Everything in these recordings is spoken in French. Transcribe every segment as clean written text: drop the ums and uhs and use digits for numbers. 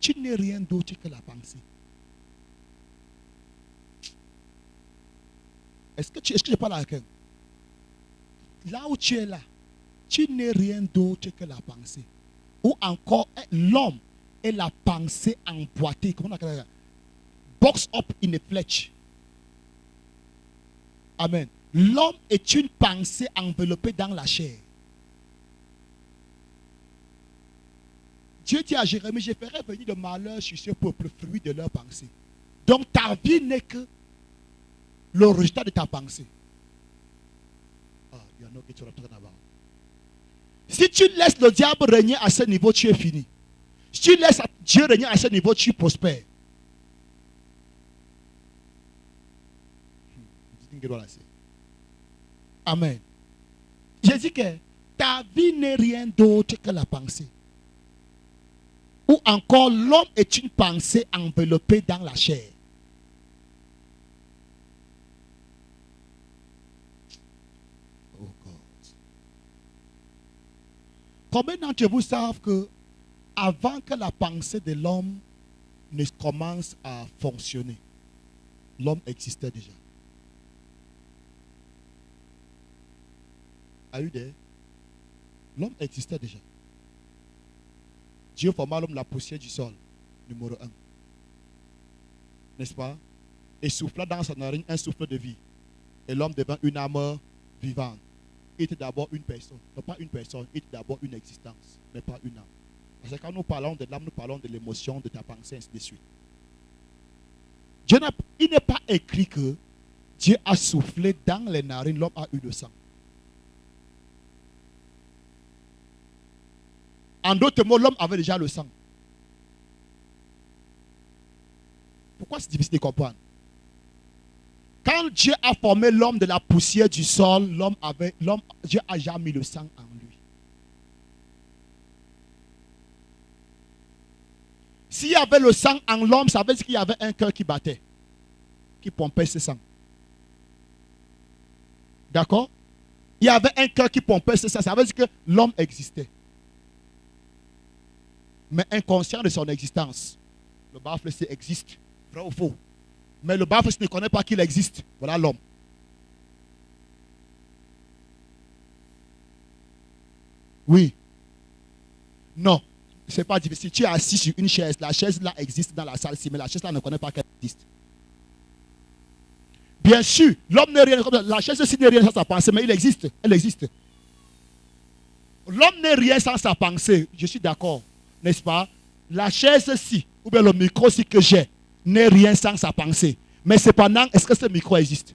tu n'es rien d'autre que la pensée. Est-ce que je parle à quelqu'un? Là où tu es là, tu n'es rien d'autre que la pensée. Ou encore, l'homme est la pensée emboîtée. Comment on appelle ça? Box up in a flesh. Amen. L'homme est une pensée enveloppée dans la chair. Dieu dit à Jérémie, je ferai venir de malheur sur ce peuple, fruit de leur pensée. Donc ta vie n'est que le résultat de ta pensée. Il y en a qui te retrouvent là-bas. Si tu laisses le diable régner à ce niveau, tu es fini. Si tu laisses Dieu régner à ce niveau, tu prospères. Amen. J'ai dit que ta vie n'est rien d'autre que la pensée. Ou encore, l'homme est une pensée enveloppée dans la chair. Oh God. Combien d'entre vous savent que avant que la pensée de l'homme ne commence à fonctionner, l'homme existait déjà? Are you there? L'homme existait déjà. Dieu forma l'homme la poussière du sol, numéro 1. N'est-ce pas? Et souffla dans sa narine un souffle de vie. Et l'homme devint une âme vivante. Il était d'abord une personne. Non, pas une personne, il était d'abord une existence, mais pas une âme. Parce que quand nous parlons de l'âme, nous parlons de l'émotion, de ta pensée, ainsi de suite. Il n'est pas écrit que Dieu a soufflé dans les narines, l'homme a eu le sang. En d'autres mots, l'homme avait déjà le sang. Pourquoi c'est difficile de comprendre? Quand Dieu a formé l'homme de la poussière du sol, Dieu a déjà mis le sang en lui. S'il y avait le sang en l'homme, ça veut dire qu'il y avait un cœur qui battait, qui pompait ce sang. D'accord? Il y avait un cœur qui pompait ce sang, ça veut dire que l'homme existait. Mais inconscient de son existence. Le bas-flessé existe, vrai ou faux. Mais le bas-flessé ne connaît pas qu'il existe. Voilà l'homme. Oui. Non. C'est pas difficile. Tu es assis sur une chaise. La chaise là existe dans la salle-ci, mais la chaise là ne connaît pas qu'elle existe. Bien sûr, l'homme n'est rien. La chaise-ci n'est rien sans sa pensée, mais il existe. Elle existe. L'homme n'est rien sans sa pensée. Je suis d'accord. N'est-ce pas? La chaise-ci, ou bien le micro-ci que j'ai, n'est rien sans sa pensée. Mais cependant, est-ce que ce micro existe?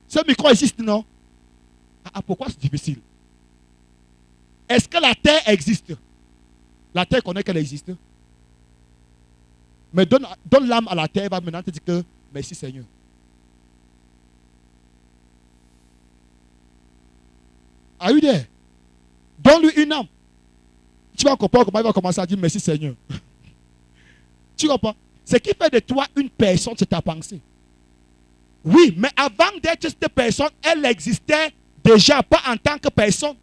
Ce micro existe, non? Pourquoi c'est difficile? Est-ce que la terre existe? La terre connaît qu'elle existe. Mais donne l'âme à la terre, va maintenant te dire que merci Seigneur. Are you there? Donne-lui une âme. Tu vas comprendre comment il va commencer à dire merci Seigneur. Tu comprends? Ce qui fait de toi une personne, c'est ta pensée. Oui, mais avant d'être cette personne, elle existait déjà pas en tant que personne.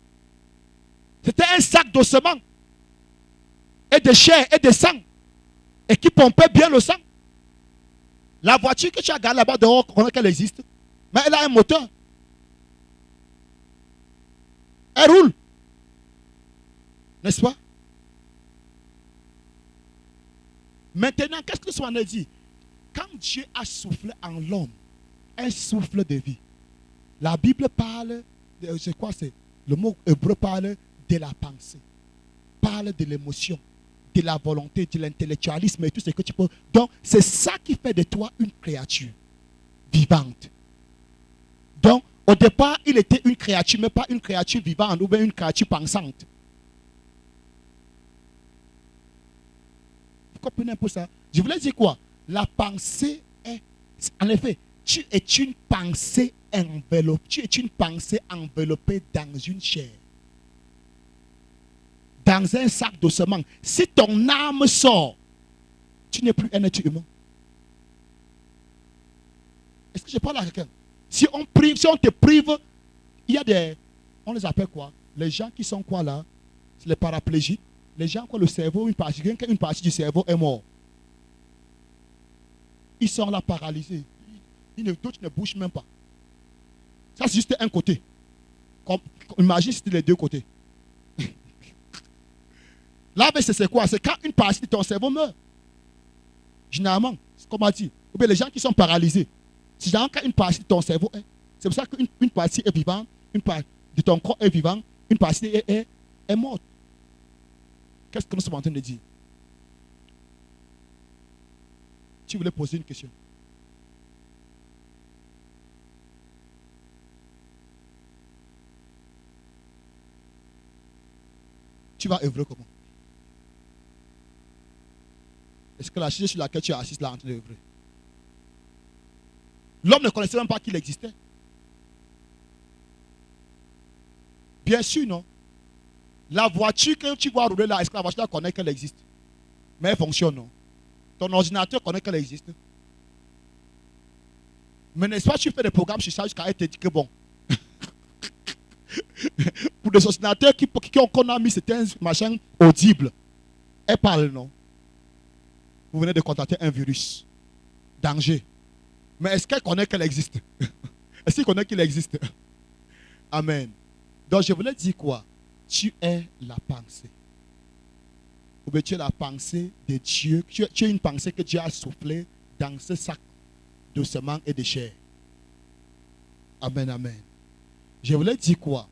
C'était un sac d'ossements et de chair et de sang et qui pompait bien le sang. La voiture que tu as gardée là-bas dehors, on connaît qu'elle existe, mais elle a un moteur. Elle roule. N'est-ce pas? Maintenant, qu'est-ce que soit dit? Quand Dieu a soufflé en l'homme, un souffle de vie, la Bible parle, c'est quoi c'est? Le mot hébreu parle de la pensée, parle de l'émotion, de la volonté, de l'intellectualisme et tout ce que tu peux. Donc, c'est ça qui fait de toi une créature vivante. Donc, au départ, il était une créature, mais pas une créature vivante ou bien une créature pensante. Vous comprenez un peu ça? Je voulais dire quoi? La pensée est, en effet, tu es une pensée enveloppée. Tu es une pensée enveloppée dans une chair. Dans un sac d'ossements. Si ton âme sort, tu n'es plus un être humain. Est-ce que je parle à quelqu'un? Si on te prive, il y a des, on les appelle quoi? Les gens qui sont quoi là? C'est les paraplégiques. Les gens, quand le cerveau, une partie du cerveau est mort, ils sont là paralysés. D'autres ne bougent même pas. Ça, c'est juste un côté. Imagine si c'était les deux côtés. L'AVC, c'est quoi? C'est quand une partie de ton cerveau meurt. Généralement, c'est comme on dit. Ou bien les gens qui sont paralysés. C'est généralement quand une partie de ton cerveau est. C'est pour ça qu'une partie est vivante, une partie de ton corps est vivante, une partie est morte. Qu'est-ce que nous sommes en train de dire? Tu voulais poser une question? Tu vas œuvrer comment? Est-ce que la chaise sur laquelle tu es assis là en train d'œuvrer? L'homme ne connaissait même pas qu'il existait. Bien sûr, non. La voiture que tu vois rouler là, est-ce que la voiture connaît qu'elle existe? Mais elle fonctionne, non? Ton ordinateur connaît qu'elle existe. Mais n'est-ce pas, tu fais des programmes sur ça jusqu'à elle te dit que bon. Pour des ordinateurs qu'on a mis, c'était un machin audible. Elle parle, non? Vous venez de contacter un virus. Danger. Mais est-ce qu'elle connaît qu'elle existe? Est-ce qu'il connaît qu'il existe? Amen. Donc je voulais dire quoi? Tu es la pensée. Ou bien tu es la pensée de Dieu. Tu es une pensée que Dieu a soufflée dans ce sac de semence et de chair. Amen, amen. Je voulais dire quoi?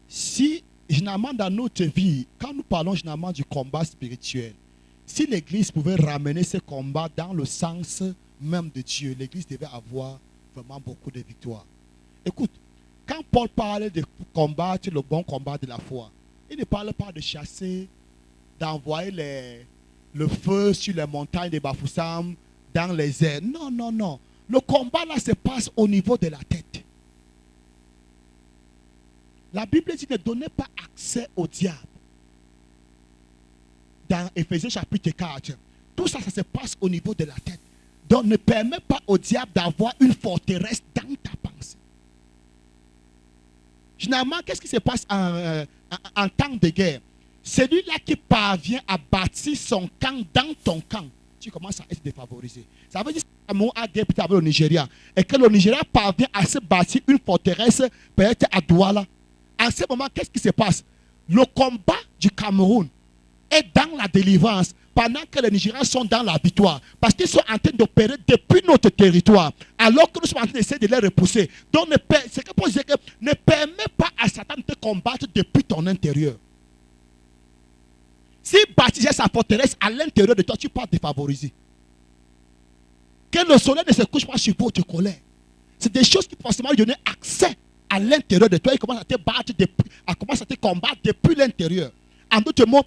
Si, généralement dans notre vie, quand nous parlons généralement du combat spirituel, si l'Église pouvait ramener ce combat dans le sens même de Dieu, l'Église devait avoir vraiment beaucoup de victoires. Écoute, quand Paul parle de combattre le bon combat de la foi, il ne parle pas de chasser, d'envoyer le feu sur les montagnes de Bafoussam, dans les airs. Non, non, non. Le combat là se passe au niveau de la tête. La Bible dit ne donnez pas accès au diable. Dans Éphésiens chapitre 4, tout ça, ça se passe au niveau de la tête. Donc ne permets pas au diable d'avoir une forteresse dans ta pensée. Généralement, qu'est-ce qui se passe en temps de guerre? Celui-là qui parvient à bâtir son camp dans ton camp, tu commences à être défavorisé. Ça veut dire que Cameroun a guerre avec le Nigeria et que le Nigeria parvient à se bâtir une forteresse peut-être à Douala. En ce moment, qu'est-ce qui se passe? Le combat du Cameroun est dans la délivrance pendant que les Nigériens sont dans la victoire. Parce qu'ils sont en train d'opérer depuis notre territoire. Alors que nous sommes en train d'essayer de les repousser. Donc, c'est que pour dire que ne permets pas à Satan de te combattre depuis ton intérieur. S'il bâtissait sa forteresse à l'intérieur de toi, tu pars défavorisé. Que le soleil ne se couche pas sur votre colère. C'est des choses qui forcément lui donnent accès à l'intérieur de toi. Il commence à te battre, commence à te combattre depuis l'intérieur. En d'autres mots,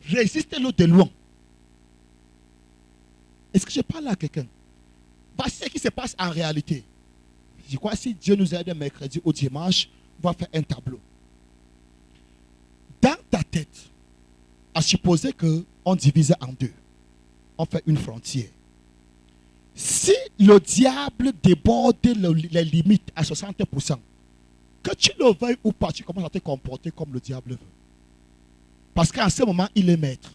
résistez-le de loin. Est-ce que je parle à quelqu'un? Voici ce qui se passe en réalité. Je crois que si Dieu nous aide mercredi ou dimanche, on va faire un tableau. Dans ta tête, à supposer qu'on divise en deux, on fait une frontière. Si le diable déborde les limites à 60%, que tu le veuilles ou pas, tu commences à te comporter comme le diable veut. Parce qu'en ce moment, il est maître.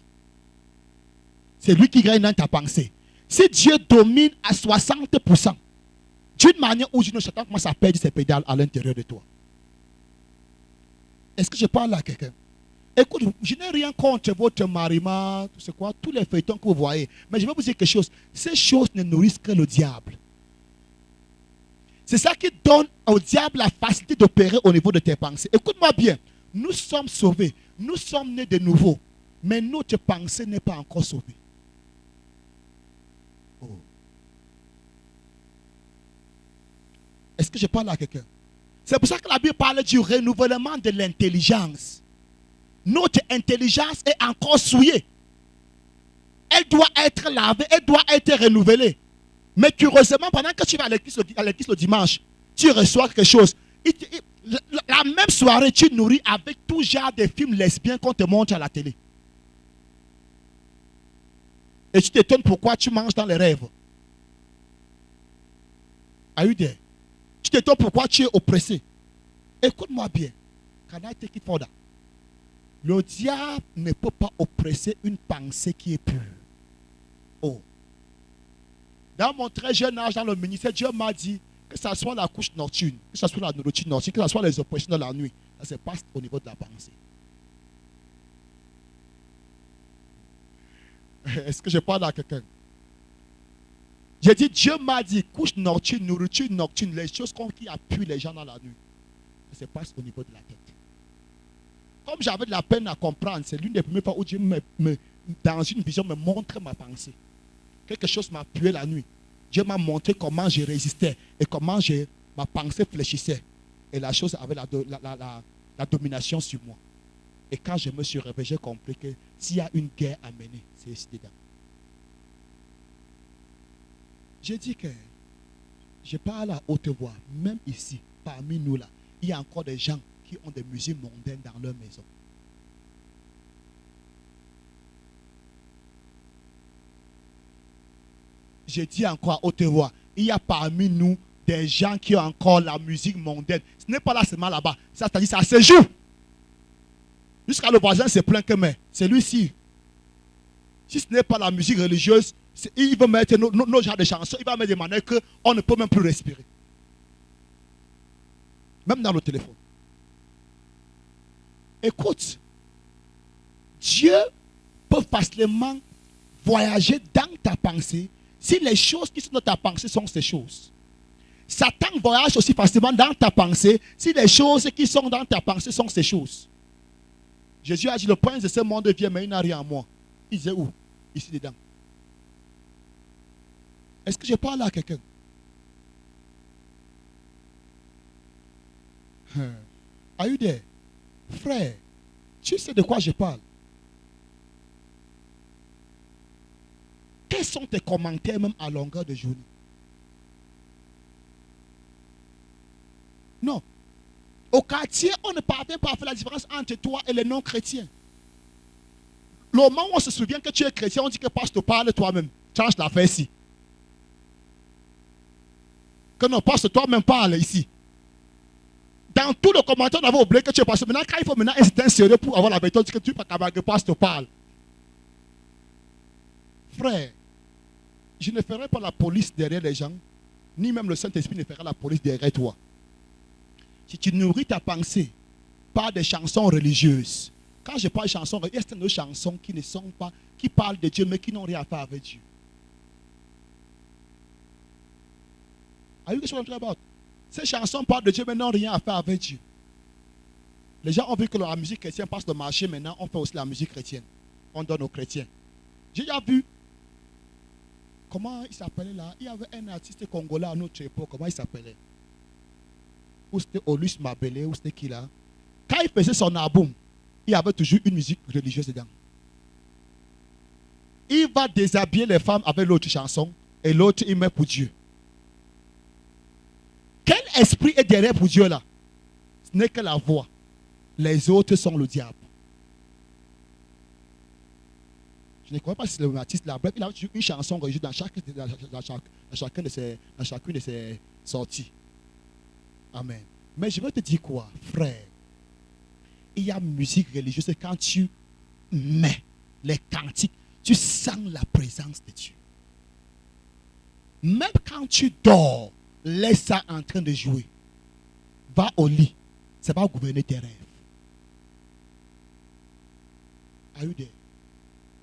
C'est lui qui gagne dans ta pensée. Si Dieu domine à 60%, d'une manière ou d'une autre, Satan commence à perdre ses pédales à l'intérieur de toi. Est-ce que je parle à quelqu'un? Écoute, je n'ai rien contre votre mariement, tout c'est quoi, tous les feuilletons que vous voyez. Mais je vais vous dire quelque chose. Ces choses ne nourrissent que le diable. C'est ça qui donne au diable la facilité d'opérer au niveau de tes pensées. Écoute-moi bien. Nous sommes sauvés. Nous sommes nés de nouveau. Mais notre pensée n'est pas encore sauvée. Oh. Est-ce que je parle à quelqu'un? C'est pour ça que la Bible parle du renouvellement de l'intelligence. Notre intelligence est encore souillée. Elle doit être lavée, elle doit être renouvelée. Mais curieusement, pendant que tu vas à l'église le dimanche, tu reçois quelque chose. La même soirée, tu nourris avec tout genre de films lesbiens qu'on te montre à la télé. Et tu t'étonnes pourquoi tu manges dans les rêves. Are you there? Tu t'étonnes pourquoi tu es oppressé. Écoute-moi bien. Can I take it further? Le diable ne peut pas oppresser une pensée qui est pure. Oh. Dans mon très jeune âge, dans le ministère, Dieu m'a dit que ce soit la couche nocturne, que ce soit la nourriture nocturne, que ce soit les oppressions de la nuit, ça se passe au niveau de la pensée. Est-ce que je parle à quelqu'un? J'ai dit, Dieu m'a dit, couche nocturne, nourriture nocturne, les choses qui appuient les gens dans la nuit, ça se passe au niveau de la tête. Comme j'avais de la peine à comprendre, c'est l'une des premières fois où Dieu, dans une vision, me montre ma pensée. Quelque chose m'a appuyé la nuit. Dieu m'a montré comment je résistais et comment ma pensée fléchissait. Et la chose avait la domination sur moi. Et quand je me suis réveillé, j'ai compris que s'il y a une guerre à mener, c'est ici dedans. J'ai dit que je parle à haute voix, même ici, parmi nous là, il y a encore des gens qui ont des musiques mondaines dans leur maison. Je dis encore à haute voix, il y a parmi nous des gens qui ont encore la musique mondaine. Ce n'est pas là seulement là-bas, c'est-à-dire ça se joue. Jusqu'à le voisin se plaint que mais celui-ci, si ce n'est pas la musique religieuse, il va mettre nos genres de chansons, il va mettre de manière qu'on ne peut même plus respirer. Même dans le téléphone. Écoute, Dieu peut facilement voyager dans ta pensée si les choses qui sont dans ta pensée sont ces choses. Satan voyage aussi facilement dans ta pensée si les choses qui sont dans ta pensée sont ces choses. Jésus a dit, le prince de ce monde vient, mais il n'a rien en moi. Il disait où? Ici dedans. Est-ce que je parle à quelqu'un? Are you there? Frère, tu sais de quoi je parle? Quels sont tes commentaires même à longueur de journée? Non. Au quartier, on ne parvient pas à faire la différence entre toi et les non-chrétiens. Le moment où on se souvient que tu es chrétien, on dit que pasteur, parle toi-même. Change l'affaire ici. Que non, pasteur, toi-même parle ici. Dans tout le commentaire, on avait oublié que tu es pasteur. Maintenant, quand il faut maintenant insister sérieux pour avoir la vérité, on dit que tu es pas que pasteur parle. Frère, je ne ferai pas la police derrière les gens, ni même le Saint-Esprit ne fera la police derrière toi. Si tu nourris ta pensée par des chansons religieuses, quand je parle de chansons, il y a certaines chansons qui ne sont pas, qui parlent de Dieu, mais qui n'ont rien à faire avec Dieu. Are you what I'm talking about? Ces chansons parlent de Dieu, mais n'ont rien à faire avec Dieu. Les gens ont vu que la musique chrétienne passe le marché, maintenant on fait aussi la musique chrétienne. On donne aux chrétiens. J'ai déjà vu, comment il s'appelait là? Il y avait un artiste congolais à notre époque, comment il s'appelait? Ou c'était Olus Mabele, ou c'était qui là? Quand il faisait son album, il y avait toujours une musique religieuse dedans. Il va déshabiller les femmes avec l'autre chanson, et l'autre il met pour Dieu. Quel esprit est derrière pour Dieu là? Ce n'est que la voix. Les autres sont le diable. Je ne crois pas si c'est le artiste là. Bref, il a une chanson religieuse dans chacune de ses sorties. Amen. Mais je veux te dire quoi, frère? Il y a musique religieuse et quand tu mets les cantiques, tu sens la présence de Dieu. Même quand tu dors, laisse ça en train de jouer. Va au lit. Ça va gouverner tes rêves. Are you there?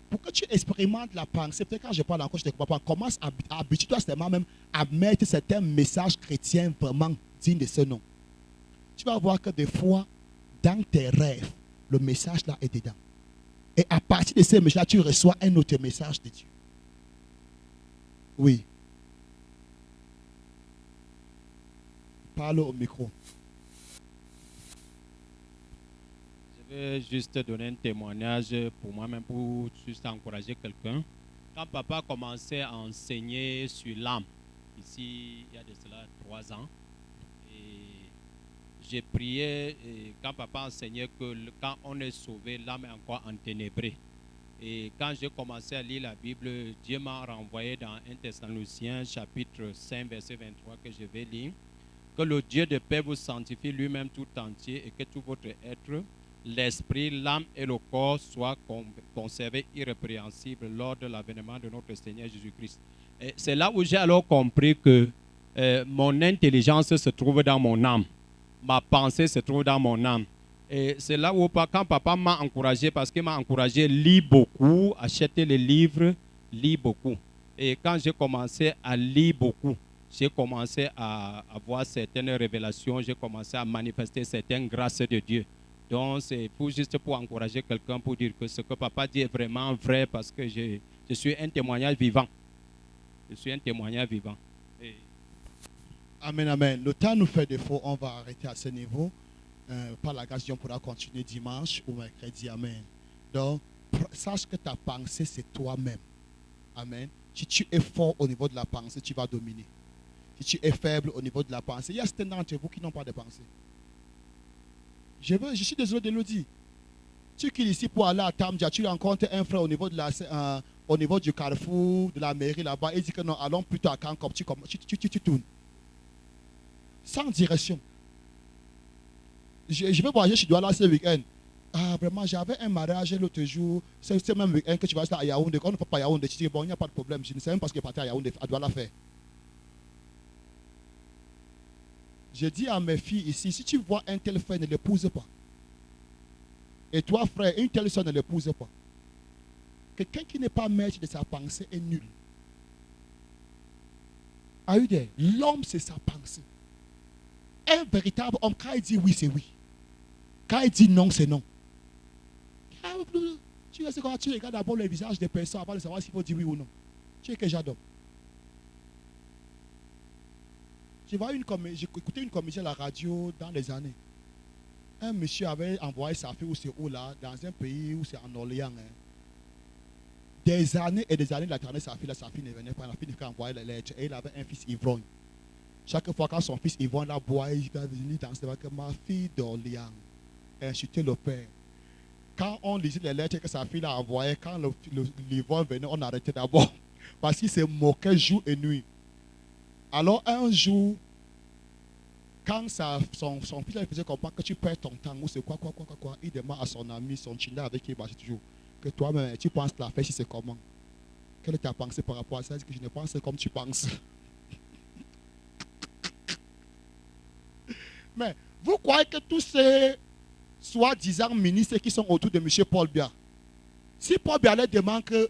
Pour que tu expérimentes la pensée, peut-être quand je parle encore, je ne comprends pas. Commence à habituer-toi seulement même à mettre certains messages chrétiens vraiment dignes de ce nom. Tu vas voir que des fois, dans tes rêves, le message là est dedans. Et à partir de ces messages, tu reçois un autre message de Dieu. Oui. Parle au micro. Je vais juste donner un témoignage pour moi-même, pour juste encourager quelqu'un. Quand papa commençait à enseigner sur l'âme, ici, il y a de cela 3 ans, et j'ai prié, et quand papa enseignait que quand on est sauvé, l'âme est encore enténébrée. Et quand j'ai commencé à lire la Bible, Dieu m'a renvoyé dans 1 Thessaloniciens chapitre 5, verset 23 que je vais lire. Que le Dieu de paix vous sanctifie lui-même tout entier et que tout votre être, l'esprit, l'âme et le corps soient conservés irrépréhensibles lors de l'avènement de notre Seigneur Jésus-Christ. Et c'est là où j'ai alors compris que mon intelligence se trouve dans mon âme. Ma pensée se trouve dans mon âme. Et c'est là où, quand papa m'a encouragé, parce qu'il m'a encouragé, lis beaucoup, acheter les livres, lis beaucoup. Et quand j'ai commencé à lire beaucoup, j'ai commencé à avoir certaines révélations, j'ai commencé à manifester certaines grâces de Dieu. Donc, c'est juste pour encourager quelqu'un, pour dire que ce que papa dit est vraiment vrai, parce que je suis un témoignage vivant. Je suis un témoignage vivant. Et... Amen, amen. Le temps nous fait défaut, on va arrêter à ce niveau. Par la grâce, on pourra continuer dimanche ou mercredi. Amen. Donc, sache que ta pensée, c'est toi-même. Amen. Si tu es fort au niveau de la pensée, tu vas dominer. Si tu es faible au niveau de la pensée, il y a certains d'entre vous qui n'ont pas de pensée. Je suis désolé de le dire. Tu quittes ici pour aller à Tamja, tu rencontres un frère au niveau, au niveau du carrefour, de la mairie là-bas, et il dit que non, allons plutôt à Kankop, tu tournes. Sans direction. Je vais voyager chez Douala ce week-end. Ah, vraiment, j'avais un mariage l'autre jour. C'est le même week-end que tu vas rester à Yaoundé. Quand on ne fait pas à Yaoundé, tu dis, bon, il n'y a pas de problème. Je ne sais même pas ce qui est parti à Yaoundé, à Douala faire. Je dis à mes filles ici, si tu vois un tel frère, ne l'épouse pas. Et toi, frère, une telle soeur, ne l'épouse pas. Quelqu'un qui n'est pas maître de sa pensée est nul. L'homme, c'est sa pensée. Un véritable homme, quand il dit oui, c'est oui. Quand il dit non, c'est non. Tu regardes d'abord le visage des personnes avant de savoir s'il faut dire oui ou non. Tu es que j'adore. J'ai écouté une commission à la radio dans les années. Un monsieur avait envoyé sa fille, ou c'est où là, dans un pays où c'est en Orléans. Hein. Des années et des années, il a traîné sa fille ne venait pas. La fille ne envoyer les lettres. Et il avait un fils ivrogne. Chaque fois quand son fils ivrogne la boit, il va venir danser avec ma fille d'Orléans. Insulter le père. Quand on lisait les lettres que sa fille a envoyées, quand l'ivrogne venait, on arrêtait d'abord. Parce qu'il se moquait jour et nuit. Alors un jour, quand son fils lui faisait comprendre que tu perds ton temps, ou c'est quoi, il demande à son ami, son chilla avec qui il marche toujours, que toi-même, tu penses que la fête, c'est comment? Quelle est ta pensée par rapport à ça? Il dit que je ne pense pas comme tu penses. Mais vous croyez que tous ces soi-disant ministres qui sont autour de M. Paul Biya, si Paul Biya leur demande quelle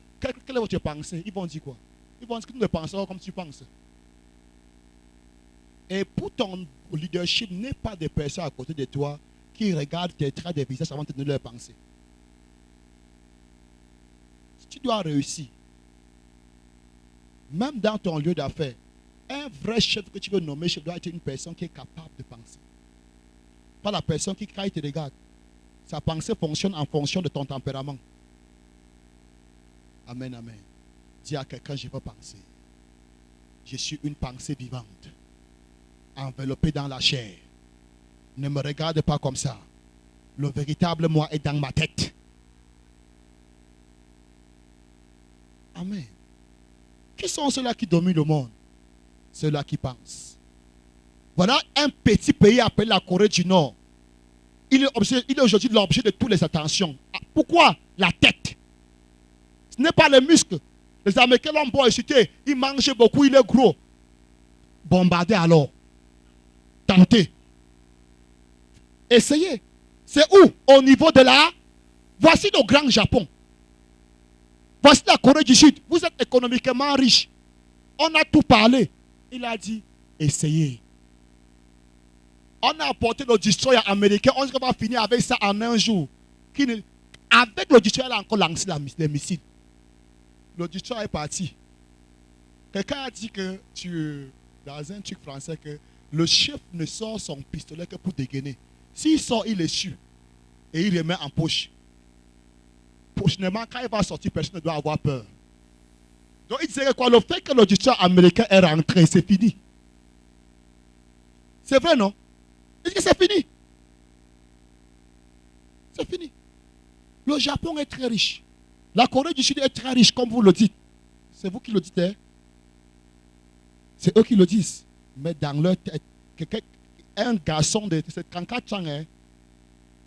est votre pensée, ils vont dire quoi? Ils vont dire que nous ne pensons pas comme tu penses. Et pour ton leadership, n'est pas des personnes à côté de toi qui regardent tes traits de visage avant de te donner leur pensée. Si tu dois réussir, même dans ton lieu d'affaires, un vrai chef que tu veux nommer chef doit être une personne qui est capable de penser. Pas la personne qui, quand il te regarde, sa pensée fonctionne en fonction de ton tempérament. Amen, amen. Dis à quelqu'un, je veux penser. Je suis une pensée vivante. Enveloppé dans la chair. Ne me regarde pas comme ça. Le véritable moi est dans ma tête. Amen. Qui sont ceux-là qui dominent le monde? Ceux-là qui pensent. Voilà un petit pays appelé la Corée du Nord. Il est aujourd'hui l'objet de toutes les attentions. Pourquoi? La tête. Ce n'est pas les muscles. Les Américains l'ont beau excité. Ils mangent beaucoup, il est gros. Bombardez alors. Tentez. Essayez. C'est où? Au niveau de la... Voici le grand Japon. Voici la Corée du Sud. Vous êtes économiquement riche. On a tout parlé. Il a dit, essayez. On a apporté le destroyer américain. On va finir avec ça en un jour. Avec le destroyer, il a encore lancé les missiles. Le destroyer est parti. Quelqu'un a dit que dans un truc français, que le chef ne sort son pistolet que pour dégainer. S'il sort, il est sûr. Et il le met en poche. Prochainement, quand il va sortir, personne ne doit avoir peur. Donc il disait quoi? Le fait que le destroyer américain est rentré, c'est fini. C'est vrai, non? Il dit que c'est fini. C'est fini. Le Japon est très riche. La Corée du Sud est très riche, comme vous le dites. C'est vous qui le dites, hein? C'est eux qui le disent. Mais dans leur tête, un garçon de 34 ans, hein,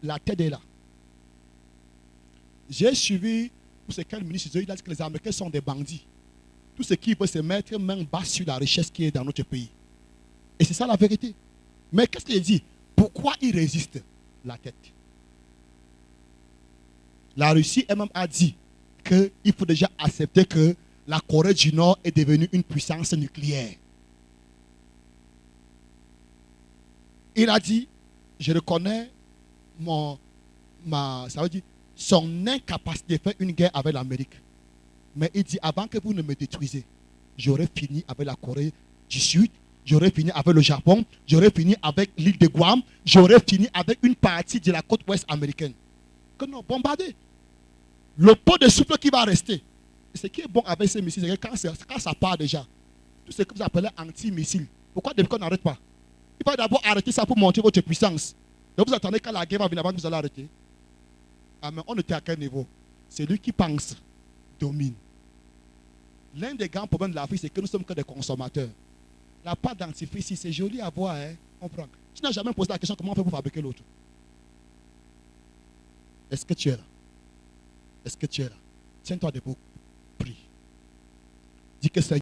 la tête est là. J'ai suivi, pour ce quel ministre, il a dit que les Américains sont des bandits. Tout ce qui peut se mettre main basse sur la richesse qui est dans notre pays. Et c'est ça la vérité. Mais qu'est-ce qu'il dit? Pourquoi ils résistent? La tête. La Russie elle-même a dit qu'il faut déjà accepter que la Corée du Nord est devenue une puissance nucléaire. Il a dit, je reconnais ça veut dire, son incapacité de faire une guerre avec l'Amérique. Mais il dit, avant que vous ne me détruisez, j'aurais fini avec la Corée du Sud, j'aurais fini avec le Japon, j'aurais fini avec l'île de Guam, j'aurais fini avec une partie de la côte ouest américaine. Que nous bombarder. Le pot de souffle qui va rester. Et ce qui est bon avec ces missiles, c'est que quand ça part déjà, tout ce que vous appelez anti-missiles, pourquoi depuis qu'on n'arrête pas? Il faut d'abord arrêter ça pour monter votre puissance. Donc vous attendez quand la guerre va venir avant que vous allez arrêter. Ah, mais on était à quel niveau? C'est lui qui pense, domine. L'un des grands problèmes de l'Afrique, c'est que nous sommes que des consommateurs. La pâte dentifrice, c'est joli à voir, hein? On prend. Tu n'as jamais posé la question comment on fait pour fabriquer l'autre. Est-ce que tu es là? Est-ce que tu es là? Tiens-toi debout. Prie. Dis que Seigneur.